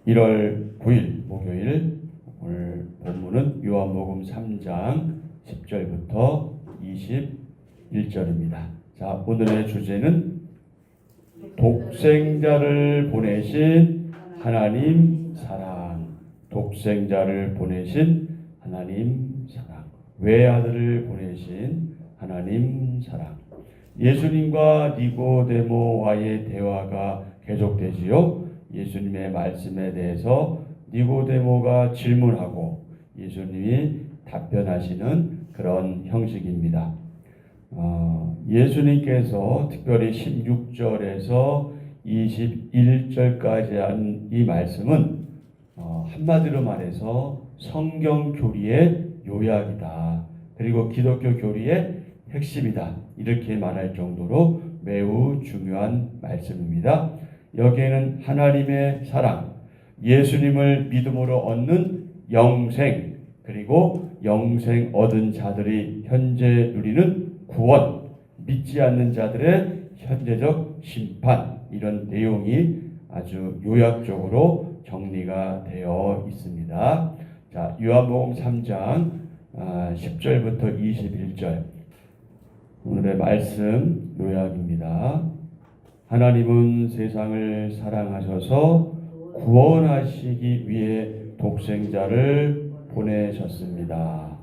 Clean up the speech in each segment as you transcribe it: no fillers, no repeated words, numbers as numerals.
1월 9일 목요일 오늘 본문은 요한복음 3장 10절부터 21절입니다. 자, 오늘의 주제는 독생자를 보내신 하나님 사랑. 독생자를 보내신 하나님 사랑. 외아들을 보내신 하나님 사랑. 예수님과 니고데모와의 대화가 계속되지요. 예수님의 말씀에 대해서 니고데모가 질문하고 예수님이 답변하시는 그런 형식입니다. 예수님께서 특별히 16절에서 21절까지 한 이 말씀은 한마디로 말해서 성경 교리의 요약이다. 그리고 기독교 교리의 핵심이다. 이렇게 말할 정도로 매우 중요한 말씀입니다. 여기에는 하나님의 사랑, 예수님을 믿음으로 얻는 영생, 그리고 영생 얻은 자들이 현재 누리는 구원, 믿지 않는 자들의 현재적 심판, 이런 내용이 아주 요약적으로 정리가 되어 있습니다. 자, 요한복음 3장 10절부터 21절 오늘의 말씀 요약입니다. 하나님은 세상을 사랑하셔서 구원하시기 위해 독생자를 보내셨습니다.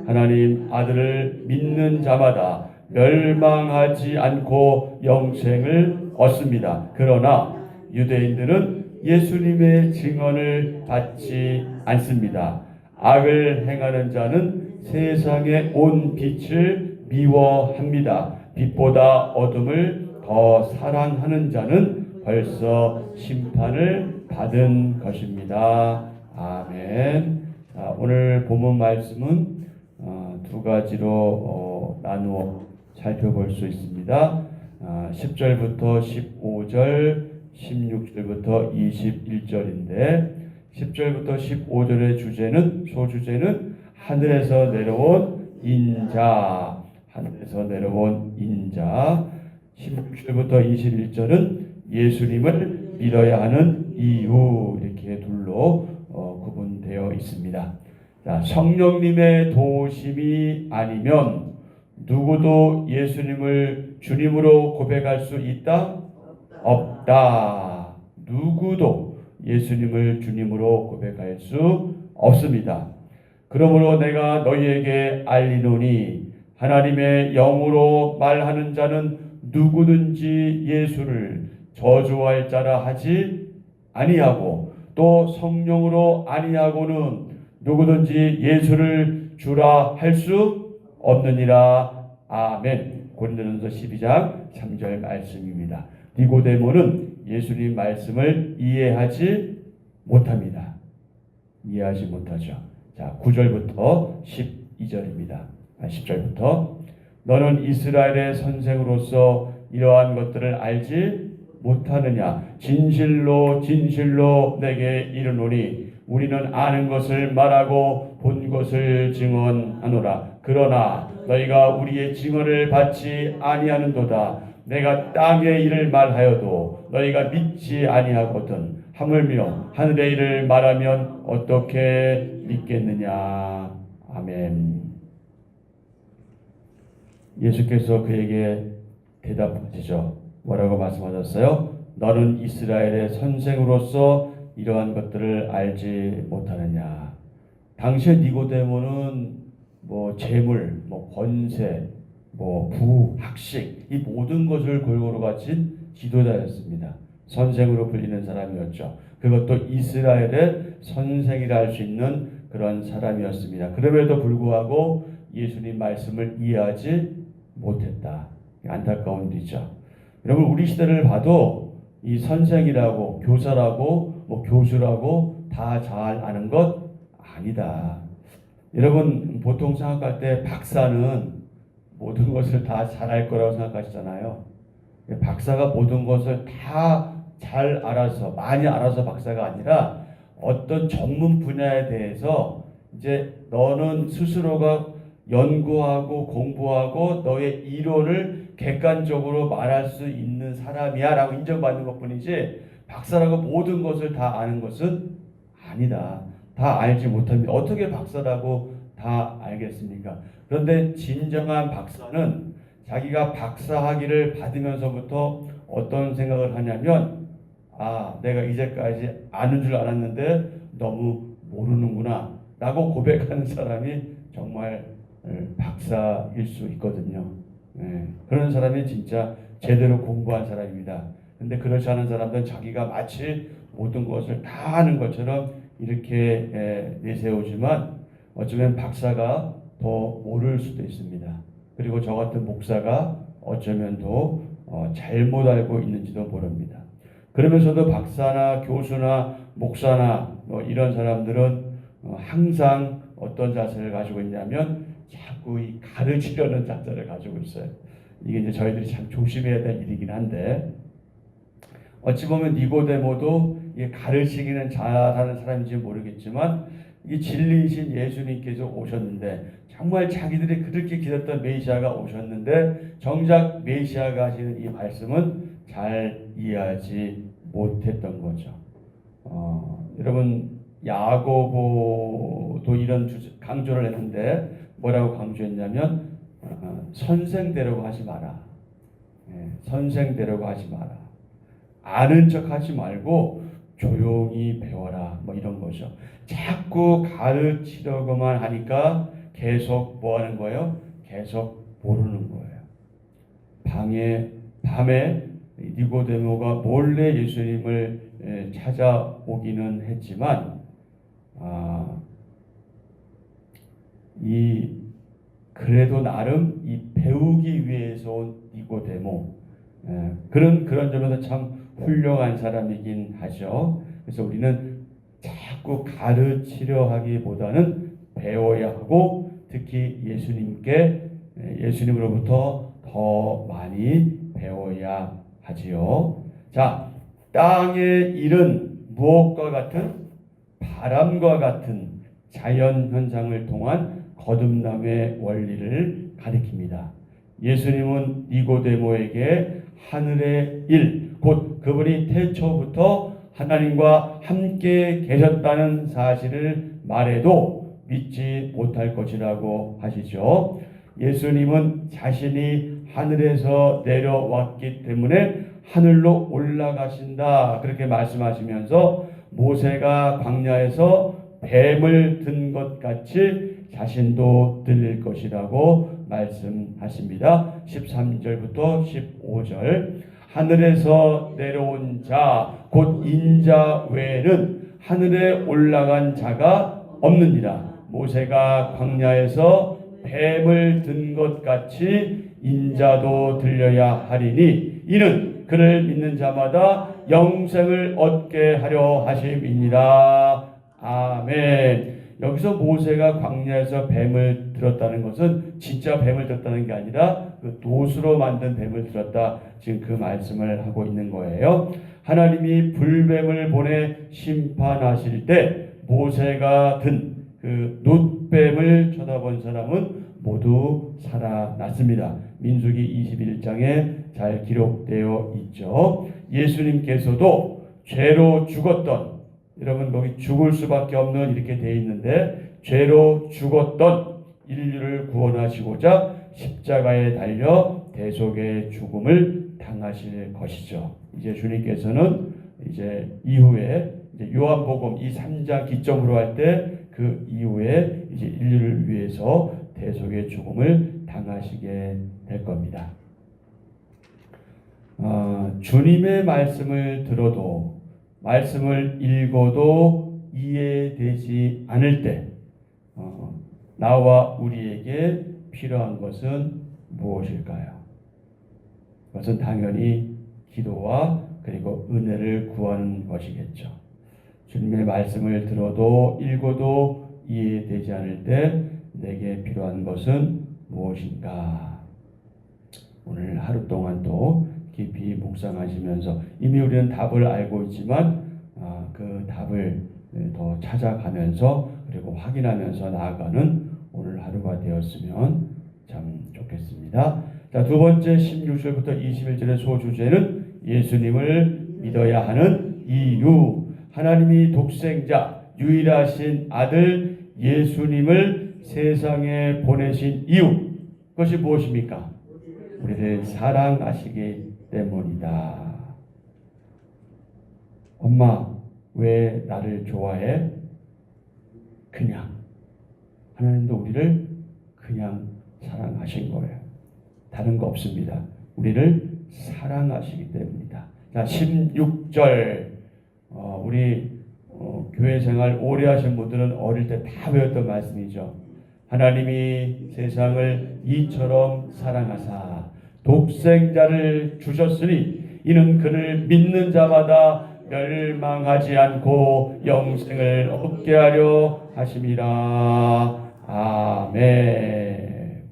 하나님 아들을 믿는 자마다 멸망하지 않고 영생을 얻습니다. 그러나 유대인들은 예수님의 증언을 받지 않습니다. 악을 행하는 자는 세상에 온 빛을 미워합니다. 빛보다 어둠을 더 사랑하는 자는 벌써 심판을 받은 것입니다. 아멘. 자, 오늘 본문 말씀은 두 가지로 나누어 살펴볼 수 있습니다. 10절부터 15절, 16절부터 21절인데 10절부터 15절의 소주제는 하늘에서 내려온 인자, 하늘에서 내려온 인자. 16절부터 21절은 예수님을 믿어야 하는 이유, 이렇게 둘로 구분되어 있습니다. 자, 성령님의 도우심이 아니면 누구도 예수님을 주님으로 고백할 수 있다? 없다. 누구도 예수님을 주님으로 고백할 수 없습니다. 그러므로 내가 너희에게 알리노니 하나님의 영으로 말하는 자는 누구든지 예수를 저주할 자라 하지 아니하고 또 성령으로 아니하고는 누구든지 예수를 주라 할 수 없느니라. 아멘. 고린도전서 12장 3절 말씀입니다. 니고데모는 예수님 말씀을 이해하지 못합니다. 이해하지 못하죠. 자, 9절부터 12절입니다. 10절부터 너는 이스라엘의 선생으로서 이러한 것들을 알지 못하느냐? 진실로 진실로 내게 이르노니 우리는 아는 것을 말하고 본 것을 증언하노라. 그러나 너희가 우리의 증언을 받지 아니하는도다. 내가 땅의 일을 말하여도 너희가 믿지 아니하거든. 하물며 하늘의 일을 말하면 어떻게 믿겠느냐? 아멘. 예수께서 그에게 대답하시죠. 뭐라고 말씀하셨어요? 너는 이스라엘의 선생으로서 이러한 것들을 알지 못하느냐. 당시에 니고데모는 재물, 권세, 부, 학식, 이 모든 것을 골고루 갖춘 지도자였습니다. 선생으로 불리는 사람이었죠. 그것도 이스라엘의 선생이라 할 수 있는 그런 사람이었습니다. 그럼에도 불구하고 예수님 말씀을 이해하지 못했다. 안타까운 일이죠. 여러분, 우리 시대를 봐도 이 선생이라고, 교사라고, 교수라고 다 잘 아는 것 아니다. 여러분, 보통 생각할 때 박사는 모든 것을 다 잘할 거라고 생각하시잖아요. 박사가 모든 것을 다 잘 알아서, 많이 알아서 박사가 아니라 어떤 전문 분야에 대해서 이제 너는 스스로가 연구하고 공부하고 너의 이론을 객관적으로 말할 수 있는 사람이야 라고 인정받는 것뿐이지, 박사라고 모든 것을 다 아는 것은 아니다. 다 알지 못합니다. 어떻게 박사라고 다 알겠습니까? 그런데 진정한 박사는 자기가 박사학위를 받으면서부터 어떤 생각을 하냐면, 아, 내가 이제까지 아는 줄 알았는데 너무 모르는구나 라고 고백하는 사람이 정말 박사일 수 있거든요. 그런 사람이 진짜 제대로 공부한 사람입니다. 근데 그렇지 않은 사람들은 자기가 마치 모든 것을 다 아는 것처럼 이렇게 내세우지만 어쩌면 박사가 더 모를 수도 있습니다. 그리고 저 같은 목사가 어쩌면 더 잘못 알고 있는지도 모릅니다. 그러면서도 박사나 교수나 목사나 이런 사람들은 항상 어떤 자세를 가지고 있냐면 자꾸 이 가르치려는 자세를 가지고 있어요. 이게 이제 저희들이 참 조심해야 될 일이긴 한데, 어찌 보면 니고데모도 가르치기는 잘하는 사람인지 모르겠지만 이 진리이신 예수님께서 오셨는데, 정말 자기들이 그렇게 기다렸던 메시아가 오셨는데 정작 메시아가 하시는 이 말씀은 잘 이해하지 못했던 거죠. 여러분, 야고보도 이런 강조를 했는데 뭐라고 강조했냐면 선생되려고 하지 마라. 선생되려고 하지 마라. 아는 척 하지 말고 조용히 배워라. 뭐 이런 거죠. 자꾸 가르치려고만 하니까 계속 뭐 하는 거예요? 계속 모르는 거예요. 밤에 니고데모가 몰래 예수님을 찾아오기는 했지만 그래도 나름 이 배우기 위해서 온 니고데모, 그런 점에서 참 훌륭한 사람이긴 하죠. 그래서 우리는 자꾸 가르치려 하기보다는 배워야 하고, 특히 예수님으로부터 더 많이 배워야 하지요. 자, 땅의 일은 무엇과 같은? 바람과 같은 자연 현상을 통한 거듭남의 원리를 가리킵니다. 예수님은 니고데모에게 하늘의 일, 곧 그분이 태초부터 하나님과 함께 계셨다는 사실을 말해도 믿지 못할 것이라고 하시죠. 예수님은 자신이 하늘에서 내려왔기 때문에 하늘로 올라가신다, 그렇게 말씀하시면서 모세가 광야에서 뱀을 든 것 같이 자신도 들릴 것이라고 말씀하십니다. 13절부터 15절. 하늘에서 내려온 자 곧 인자 외에는 하늘에 올라간 자가 없느니라. 모세가 광야에서 뱀을 든 것 같이 인자도 들려야 하리니 이는 그를 믿는 자마다 영생을 얻게 하려 하심이니라. 아멘. 여기서 모세가 광야에서 뱀을 들었다는 것은 진짜 뱀을 들었다는 게 아니라 그 돛으로 만든 뱀을 들었다, 지금 그 말씀을 하고 있는 거예요. 하나님이 불뱀을 보내 심판하실 때 모세가 든 그 놋뱀을 쳐다본 사람은 모두 살아났습니다. 민수기 21장에 잘 기록되어 있죠. 예수님께서도 죄로 죽었던, 여러분 거기 죽을 수밖에 없는 이렇게 되어 있는데, 죄로 죽었던 인류를 구원하시고자 십자가에 달려 대속의 죽음을 당하실 것이죠. 이제 주님께서는 이제 이후에 이제 요한복음 이 3장 기점으로 할 때 그 이후에 이제 인류를 위해서 대속의 죽음을 당하시게 될 겁니다. 주님의 말씀을 들어도, 말씀을 읽어도 이해되지 않을 때 나와 우리에게 필요한 것은 무엇일까요? 그것은 당연히 기도와 그리고 은혜를 구하는 것이겠죠. 주님의 말씀을 들어도 읽어도 이해되지 않을 때 내게 필요한 것은 무엇인가? 오늘 하루 동안 또 깊이 묵상하시면서, 이미 우리는 답을 알고 있지만 그 답을 더 찾아가면서 그리고 확인하면서 나아가는 오늘 하루가 되었으면 참 좋겠습니다. 자, 두 번째 16절부터 21절의 소주제는 예수님을 믿어야 하는 이유, 하나님이 독생자 유일하신 아들 예수님을 세상에 보내신 이유, 그것이 무엇입니까? 우리를 사랑하시기 때문이다. 엄마, 왜 나를 좋아해? 그냥. 하나님도 우리를 그냥 사랑하신 거예요. 다른 거 없습니다. 우리를 사랑하시기 때문이다. 자, 16절. 우리 교회 생활 오래 하신 분들은 어릴 때 다 배웠던 말씀이죠. 하나님이 세상을 이처럼 사랑하사 독생자를 주셨으니 이는 그를 믿는 자마다 멸망하지 않고 영생을 얻게 하려 하심이라. 아멘.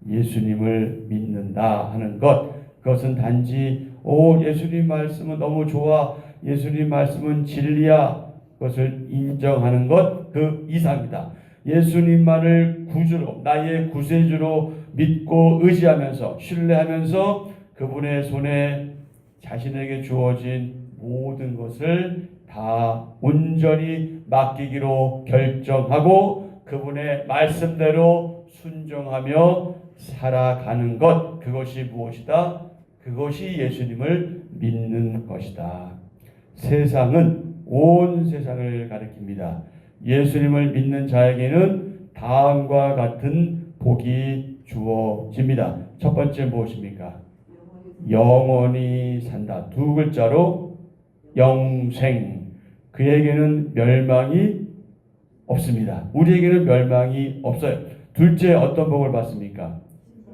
예수님을 믿는다 하는 것, 그것은 단지 예수님 말씀은 너무 좋아, 예수님 말씀은 진리야, 그것을 인정하는 것 그 이상이다. 예수님만을 구주로, 나의 구세주로 믿고 의지하면서 신뢰하면서 그분의 손에 자신에게 주어진 모든 것을 다 온전히 맡기기로 결정하고 그분의 말씀대로 순종하며 살아가는 것, 그것이 무엇이다? 그것이 예수님을 믿는 것이다. 세상은 온 세상을 가리킵니다. 예수님을 믿는 자에게는 다음과 같은 복이 주어집니다. 첫 번째 무엇입니까? 영원히 산다. 두 글자로 영생. 그에게는 멸망이 없습니다. 우리에게는 멸망이 없어요. 둘째, 어떤 복을 받습니까?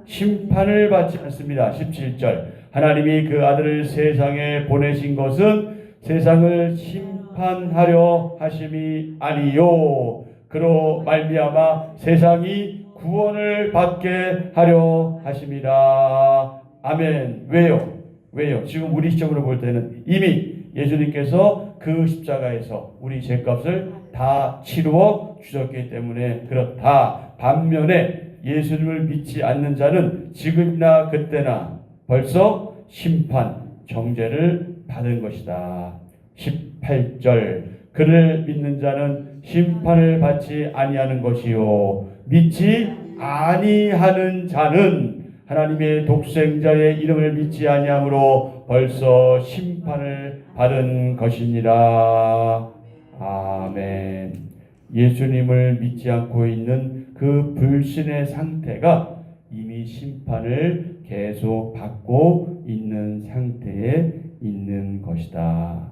심판을 받지 않습니다. 17절. 하나님이 그 아들을 세상에 보내신 것은 세상을 심판하려 하심이 아니요 그로 말미암아 세상이 구원을 받게 하려 하심이라. 아멘. 왜요? 지금 우리 시점으로 볼 때는 이미 예수님께서 그 십자가에서 우리 죄값을 다 치루어 주셨기 때문에 그렇다. 반면에 예수님을 믿지 않는 자는 지금이나 그때나 벌써 심판, 정죄를 받은 것이다. 18절. 그를 믿는 자는 심판을 받지 아니하는 것이요 믿지 아니하는 자는 하나님의 독생자의 이름을 믿지 아니함으로 벌써 심판을 받은 것이니라. 아멘. 예수님을 믿지 않고 있는 그 불신의 상태가 이미 심판을 계속 받고 있는 상태에 있는 것이다.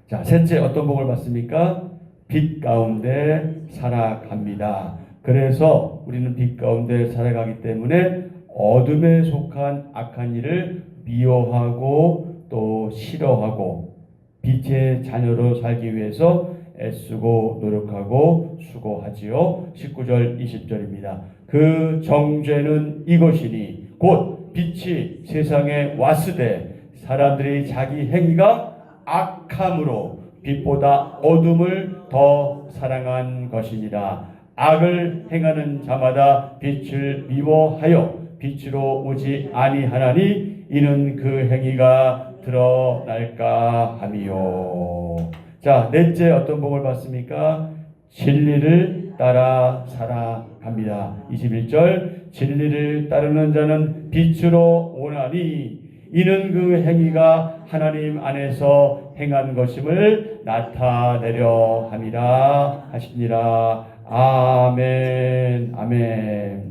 자, 셋째, 어떤 복을 받습니까? 빛 가운데 살아갑니다. 그래서 우리는 빛 가운데 살아가기 때문에 어둠에 속한 악한 일을 미워하고 또 싫어하고 빛의 자녀로 살기 위해서 애쓰고 노력하고 수고하지요. 19절 20절입니다. 그 정죄는 이것이니 곧 빛이 세상에 왔으되 사람들이 자기 행위가 악함으로 빛보다 어둠을 더 사랑한 것이니라. 악을 행하는 자마다 빛을 미워하여 빛으로 오지 아니하나니 이는 그 행위가 드러날까 함이요. 자, 넷째, 어떤 복을 받습니까? 진리를 따라 살아갑니다. 21절. 진리를 따르는 자는 빛으로 오나니 이는 그 행위가 하나님 안에서 행한 것임을 나타내려 함이라 하시니라. 아멘. 아멘.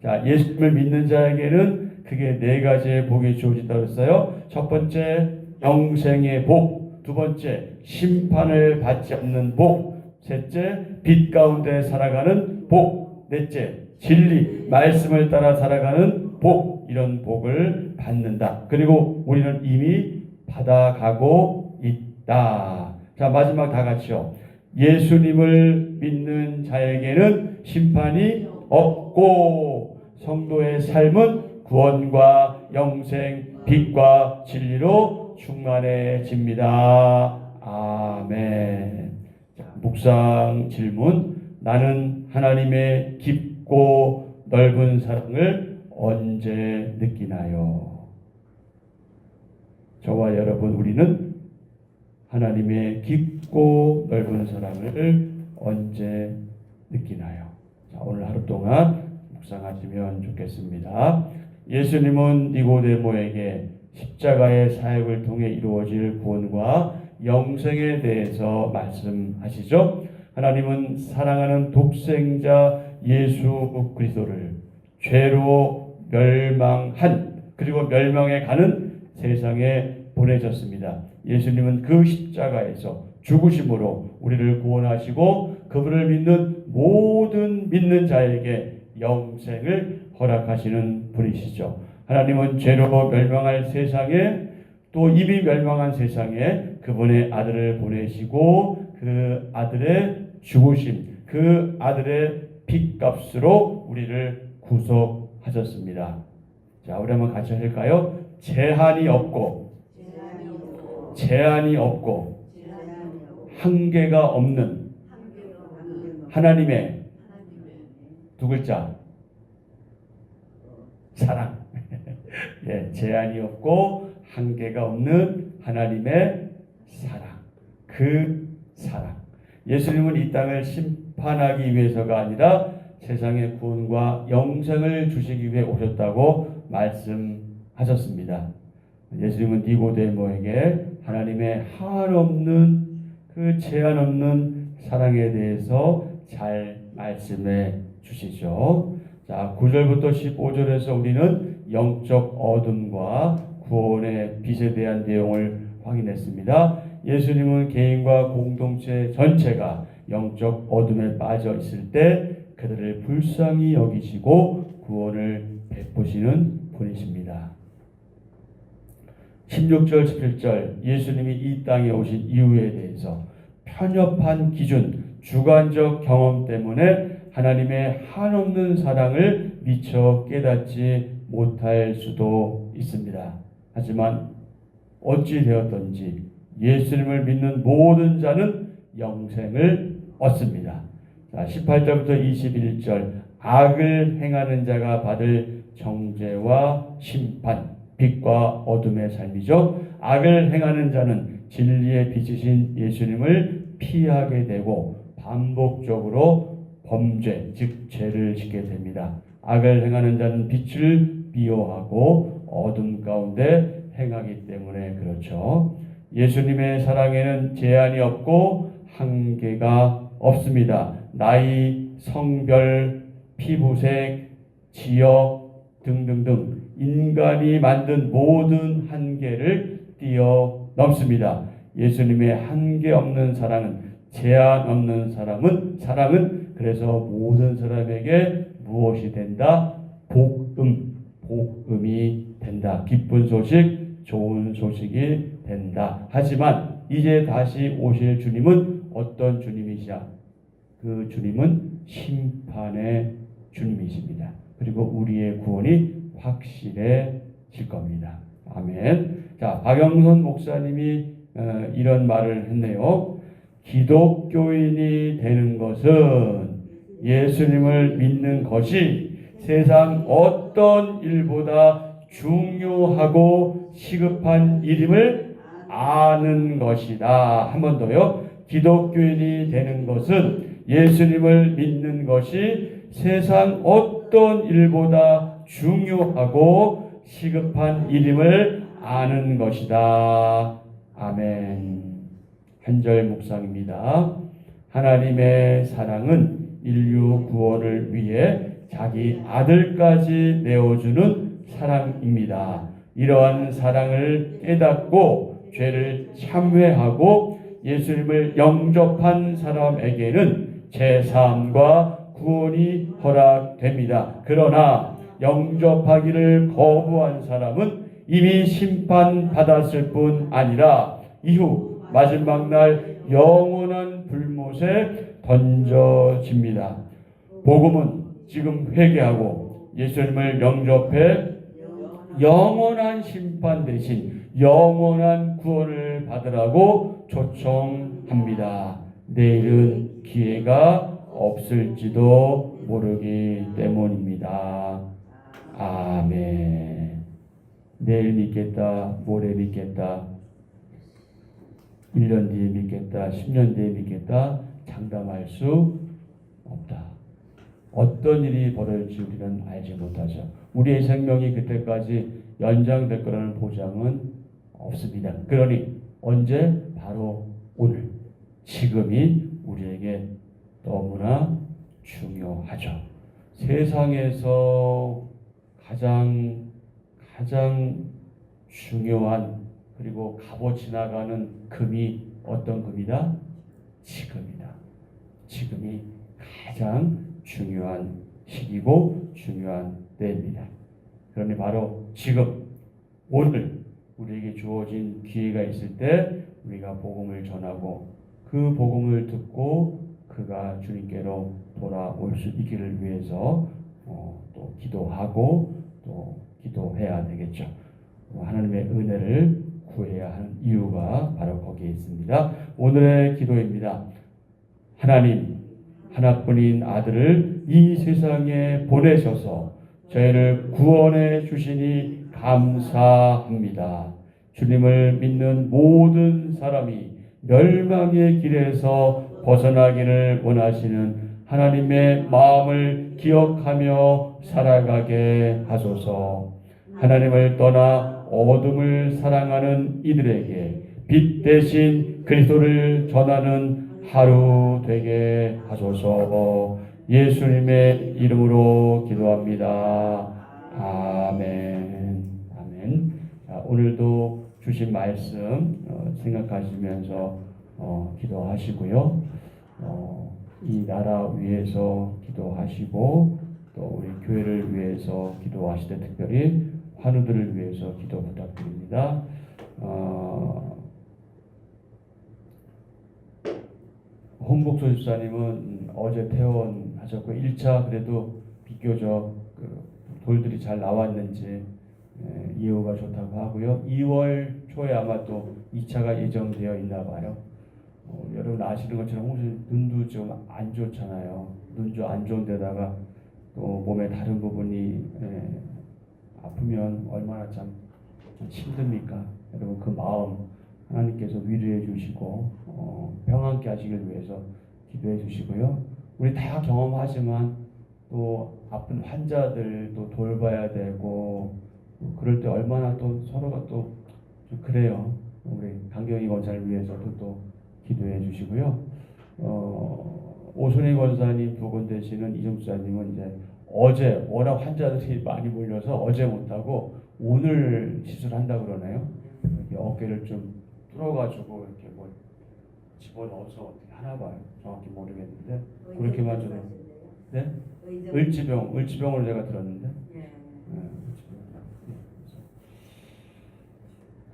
자, 예수님을 믿는 자에게는 크게 네 가지의 복이 주어진다고 했어요. 첫 번째, 영생의 복. 두 번째, 심판을 받지 않는 복. 셋째, 빛 가운데 살아가는 복. 넷째, 진리, 말씀을 따라 살아가는 복. 이런 복을 받는다. 그리고 우리는 이미 받아가고 있다. 자, 마지막 다 같이요. 예수님을 믿는 자에게는 심판이 없고 성도의 삶은 구원과 영생, 빛과 진리로 충만해집니다. 아멘. 자, 묵상 질문. 나는 하나님의 깊고 넓은 사랑을 언제 느끼나요? 저와 여러분, 우리는 하나님의 깊고 넓은 사랑을 언제 느끼나요? 자, 오늘 하루 동안 묵상하시면 좋겠습니다. 예수님은 니고데모에게 십자가의 사역을 통해 이루어질 구원과 영생에 대해서 말씀하시죠. 하나님은 사랑하는 독생자 예수 그리스도를 죄로 멸망한 그리고 멸망에 가는 세상에 보내셨습니다. 예수님은 그 십자가에서 죽으심으로 우리를 구원하시고 그분을 믿는 모든 믿는 자에게 영생을 허락하시는 분이시죠. 하나님은 죄로 멸망할 세상에 또 이미 멸망한 세상에 그분의 아들을 보내시고 그 아들의 죽으심, 그 아들의 핏값으로 우리를 구속하셨습니다. 자, 우리 한번 같이 할까요? 제한이 없고 한계가 없는 하나님의 두 글자 사랑. 예, 제한이 없고 한계가 없는 하나님의 사랑. 그 사랑. 예수님은 이 땅을 심판하기 위해서가 아니라 세상의 구원과 영생을 주시기 위해 오셨다고 말씀하셨습니다. 예수님은 니고데모에게 하나님의 한없는 그 제한 없는 사랑에 대해서 잘 말씀해 주시죠. 자, 9절부터 15절에서 우리는 영적 어둠과 구원의 빛에 대한 내용을 확인했습니다. 예수님은 개인과 공동체 전체가 영적 어둠에 빠져 있을 때 그들을 불쌍히 여기시고 구원을 베푸시는 분이십니다. 16절, 17절 예수님이 이 땅에 오신 이유에 대해서 편협한 기준, 주관적 경험 때문에 하나님의 한없는 사랑을 미처 깨닫지 못할 수도 있습니다. 하지만 어찌 되었던지 예수님을 믿는 모든 자는 영생을 얻습니다. 자, 18절부터 21절 악을 행하는 자가 받을 정죄와 심판, 빛과 어둠의 삶이죠. 악을 행하는 자는 진리의 빛이신 예수님을 피하게 되고 반복적으로 범죄, 즉 죄를 짓게 됩니다. 악을 행하는 자는 빛을 미워하고 어둠 가운데 행하기 때문에 그렇죠. 예수님의 사랑에는 제한이 없고 한계가 없습니다. 나이, 성별, 피부색, 지역 등등등 인간이 만든 모든 한계를 뛰어넘습니다. 예수님의 한계 없는 사랑은, 제한 없는 사랑은 그래서 모든 사람에게 무엇이 된다? 복음이 된다. 기쁜 소식, 좋은 소식이 된다. 하지만 이제 다시 오실 주님은 어떤 주님이시냐? 그 주님은 심판의 주님이십니다. 그리고 우리의 구원이 확실해질 겁니다. 아멘. 자, 박영선 목사님이 이런 말을 했네요. 기독교인이 되는 것은 예수님을 믿는 것이 세상 어떤 일보다 중요하고 시급한 일임을 아는 것이다. 한 번 더요. 기독교인이 되는 것은 예수님을 믿는 것이 세상 어떤 일보다 중요하고 시급한 일임을 아는 것이다. 아멘. 한절 묵상입니다. 하나님의 사랑은 인류 구원을 위해 자기 아들까지 내어주는 사랑입니다. 이러한 사랑을 깨닫고 죄를 참회하고 예수님을 영접한 사람에게는 제사함과 구원이 허락됩니다. 그러나 영접하기를 거부한 사람은 이미 심판받았을 뿐 아니라 이후 마지막 날 영원한 불못에 던져집니다. 복음은 지금 회개하고 예수님을 영접해 영원한 심판 대신 영원한 구원을 받으라고 초청합니다. 내일은 기회가 없을지도 모르기 때문입니다. 아멘. 내일 믿겠다, 모레 믿겠다. 1년 뒤에 믿겠다, 10년 뒤에 믿겠다 장담할 수 없다. 어떤 일이 벌어질지 우리는 알지 못하죠. 우리의 생명이 그때까지 연장될 거라는 보장은 없습니다. 그러니 언제? 바로 오늘, 지금이 우리에게 너무나 중요하죠. 세상에서 가장 중요한 그리고 값어치 나가는 금이 어떤 금이다? 지금이다. 지금이 가장 중요한 시기고 중요한 때입니다. 그러니 바로 지금 오늘 우리에게 주어진 기회가 있을 때 우리가 복음을 전하고 그 복음을 듣고 그가 주님께로 돌아올 수 있기를 위해서 또 기도하고 또 기도해야 되겠죠. 하나님의 은혜를 구해야 하는 이유가 바로 거기에 있습니다. 오늘의 기도입니다. 하나님, 하나뿐인 아들을 이 세상에 보내셔서 저희를 구원해 주시니 감사합니다. 주님을 믿는 모든 사람이 멸망의 길에서 벗어나기를 원하시는 하나님의 마음을 기억하며 살아가게 하소서. 하나님을 떠나 어둠을 사랑하는 이들에게 빛 대신 그리스도를 전하는 하루 되게 하소서. 예수님의 이름으로 기도합니다. 아멘. 아멘. 자, 오늘도 주신 말씀 생각하시면서 기도하시고요. 이 나라 위해서 기도하시고 또 우리 교회를 위해서 기도하실 때 특별히 환우들을 위해서 기도 부탁드립니다. 홍복조 집사님은 어제 퇴원하셨고 1차 그래도 비교적 돌들이 잘 나왔는지 이후가 좋다고 하고요. 2월 초에 아마 또 2차가 예정되어 있나 봐요. 여러분 아시는 것처럼 홍수님 눈도 좀 안 좋잖아요. 눈도 안 좋은 데다가 또 몸의 다른 부분이 아프면 얼마나 참 힘듭니까? 여러분 그 마음 하나님께서 위로해 주시고 평안케 하시길 위해서 기도해 주시고요. 우리 다 경험하지만 또 아픈 환자들 또 돌봐야 되고 그럴 때 얼마나 또 서로가 또 좀 그래요. 우리 강경희 권사를 위해서도 또 기도해 주시고요. 오순희 권사님 두 분 되시는 이정수사님은 이제 어제 워낙 환자들이 많이 몰려서 어제 못하고 오늘 시술한다 그러네요. 이렇게 어깨를 좀 뚫어가지고 이렇게 뭐 집어넣어서 어떻게 하나 봐요. 정확히 모르겠는데 그렇게만 좀. 네? 을지병으로 제가 들었는데.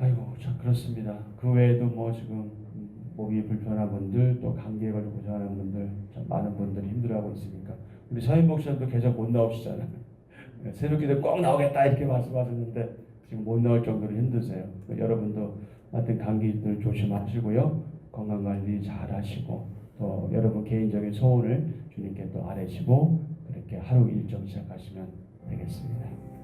아이고 참 그렇습니다. 그 외에도 뭐 지금 몸이 불편한 분들 또 감기에 걸려 고생하는 분들 참 많은 분들이 힘들어하고 있으니까 우리 서인 목사님도 계속 못 나오시잖아요. 새벽기도 꼭 나오겠다 이렇게 말씀하셨는데 지금 못 나올 정도로 힘드세요. 여러분도 하여튼 감기들 조심하시고요. 건강관리 잘 하시고 또 여러분 개인적인 소원을 주님께 또 아뢰시고 그렇게 하루 일정 시작하시면 되겠습니다.